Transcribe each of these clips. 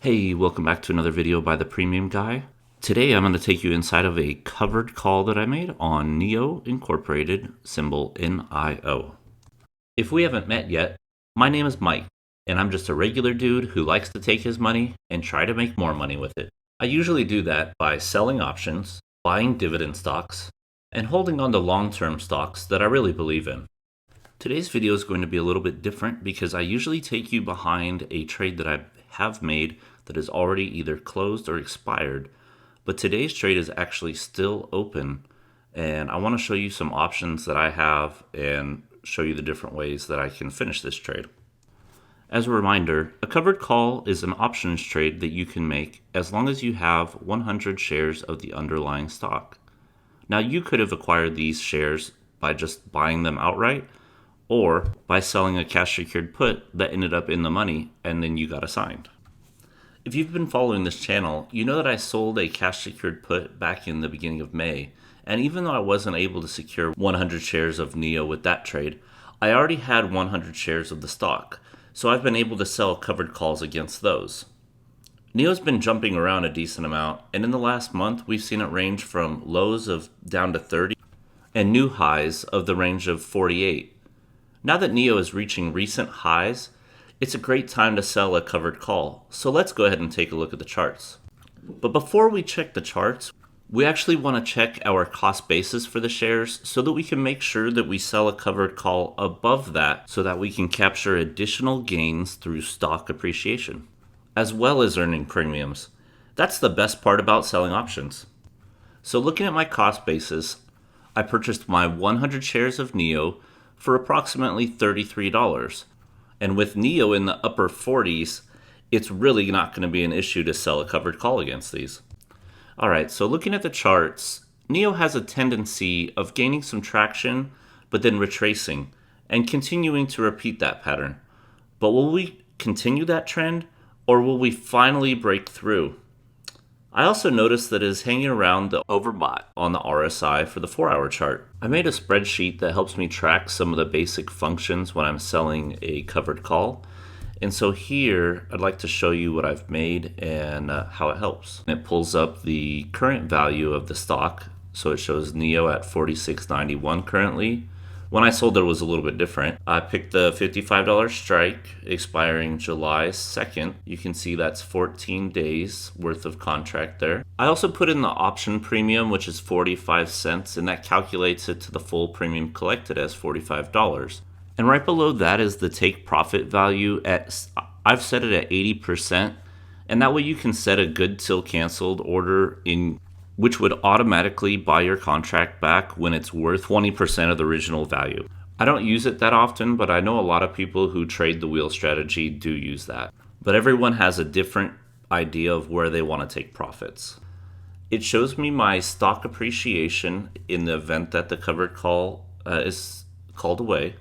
Hey, welcome back to another video by the Premium Guy. Today I'm going to take you inside of a covered call that I made on NIO Incorporated, symbol NIO. If we haven't met yet, my name is Mike, and I'm just a regular dude who likes to take his money and try to make more money with it. I usually do that by selling options, buying dividend stocks, and holding on to long-term stocks that I really believe in. Today's video is going to be a little bit different because I usually take you behind a trade that I have made that is already either closed or expired, but today's trade is actually still open, and I want to show you some options that I have and show you the different ways that I can finish this trade. As a reminder, a covered call is an options trade that you can make as long as you have 100 shares of the underlying stock. Now, you could have acquired these shares by just buying them outright, or by selling a cash secured put that ended up in the money and then you got assigned. If you've been following this channel, you know that I sold a cash secured put back in the beginning of May, and even though I wasn't able to secure 100 shares of NIO with that trade, I already had 100 shares of the stock, so I've been able to sell covered calls against those. NIO's been jumping around a decent amount, and in the last month we've seen it range from lows of down to 30 and new highs of the range of 48. Now that NIO is reaching recent highs, it's a great time to sell a covered call, so let's go ahead and take a look at the charts. But before we check the charts, we actually want to check our cost basis for the shares so that we can make sure that we sell a covered call above that so that we can capture additional gains through stock appreciation, as well as earning premiums. That's the best part about selling options. So looking at my cost basis, I purchased my 100 shares of NIO for approximately $33. And with NIO in the upper 40s, it's really not going to be an issue to sell a covered call against these. All right, so looking at the charts, NIO has a tendency of gaining some traction, but then retracing and continuing to repeat that pattern. But will we continue that trend, or will we finally break through? I also noticed that it is hanging around the overbought on the RSI for the 4-hour chart. I made a spreadsheet that helps me track some of the basic functions when I'm selling a covered call. And so here, I'd like to show you what I've made and how it helps. It pulls up the current value of the stock. So it shows NIO at $46.91 currently. When I sold it was a little bit different. I picked the $55 strike expiring July 2nd. You can see that's 14 days worth of contract there. I also put in the option premium, which is 45 cents, and that calculates it to the full premium collected as $45. And right below that is the take profit value I've set it at 80%, and that way you can set a good till canceled order in which would automatically buy your contract back when it's worth 20% of the original value. I don't use it that often, but I know a lot of people who trade the wheel strategy do use that. But everyone has a different idea of where they want to take profits. It shows me my stock appreciation in the event that the covered call is called away.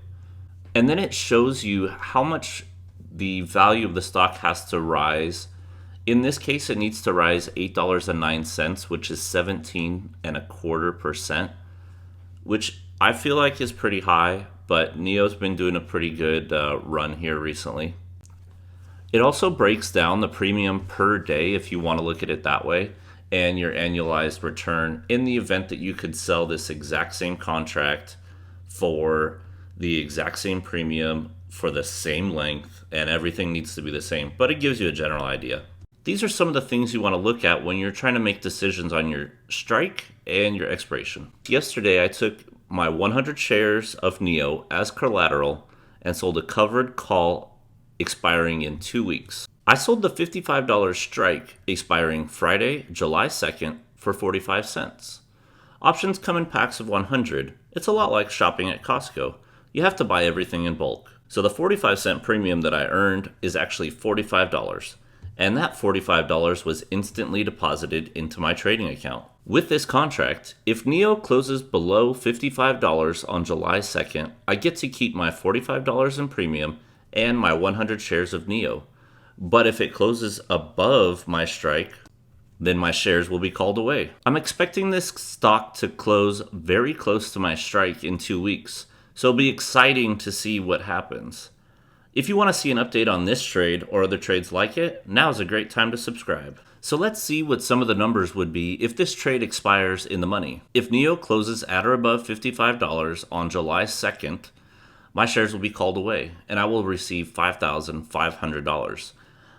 And then it shows you how much the value of the stock has to rise. In this case, it needs to rise $8.09, which is 17.25%, which I feel like is pretty high, but NIO's been doing a pretty good run here recently. It also breaks down the premium per day if you want to look at it that way, and your annualized return in the event that you could sell this exact same contract for the exact same premium for the same length, and everything needs to be the same, but it gives you a general idea. These are some of the things you want to look at when you're trying to make decisions on your strike and your expiration. Yesterday, I took my 100 shares of NIO as collateral and sold a covered call expiring in 2 weeks. I sold the $55 strike expiring Friday, July 2nd for 45 cents. Options come in packs of 100. It's a lot like shopping at Costco. You have to buy everything in bulk. So the 45-cent premium that I earned is actually $45. And that $45 was instantly deposited into my trading account. With this contract, if NIO closes below $55 on July 2nd, I get to keep my $45 in premium and my 100 shares of NIO. But if it closes above my strike, then my shares will be called away. I'm expecting this stock to close very close to my strike in 2 weeks, so it'll be exciting to see what happens. If you want to see an update on this trade or other trades like it, now is a great time to subscribe. So let's see what some of the numbers would be if this trade expires in the money. If NIO closes at or above $55 on July 2nd, my shares will be called away and I will receive $5,500.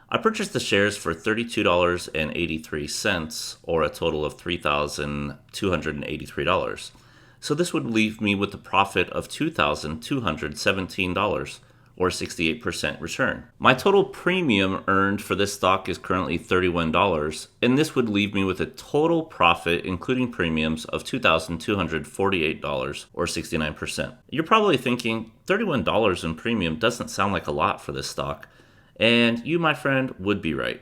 I purchased the shares for $32.83, or a total of $3,283. So this would leave me with a profit of $2,217, or 68% return. My total premium earned for this stock is currently $31, and this would leave me with a total profit, including premiums, of $2,248, or 69%. You're probably thinking, $31 in premium doesn't sound like a lot for this stock. And you, my friend, would be right.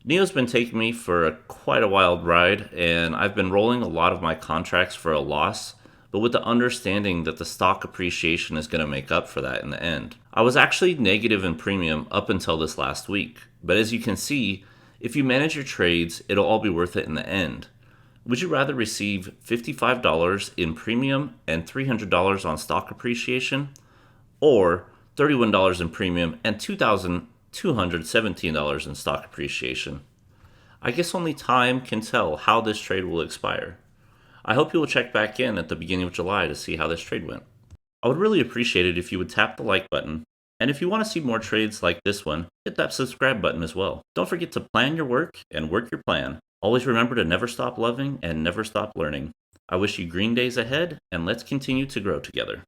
NIO's been taking me for quite a wild ride, and I've been rolling a lot of my contracts for a loss, but with the understanding that the stock appreciation is going to make up for that in the end. I was actually negative in premium up until this last week, but as you can see, if you manage your trades, it'll all be worth it in the end. Would you rather receive $55 in premium and $300 on stock appreciation, or $31 in premium and $2,217 in stock appreciation? I guess only time can tell how this trade will expire. I hope you will check back in at the beginning of July to see how this trade went. I would really appreciate it if you would tap the like button, and if you want to see more trades like this one, hit that subscribe button as well. Don't forget to plan your work and work your plan. Always remember to never stop loving and never stop learning. I wish you green days ahead, and let's continue to grow together.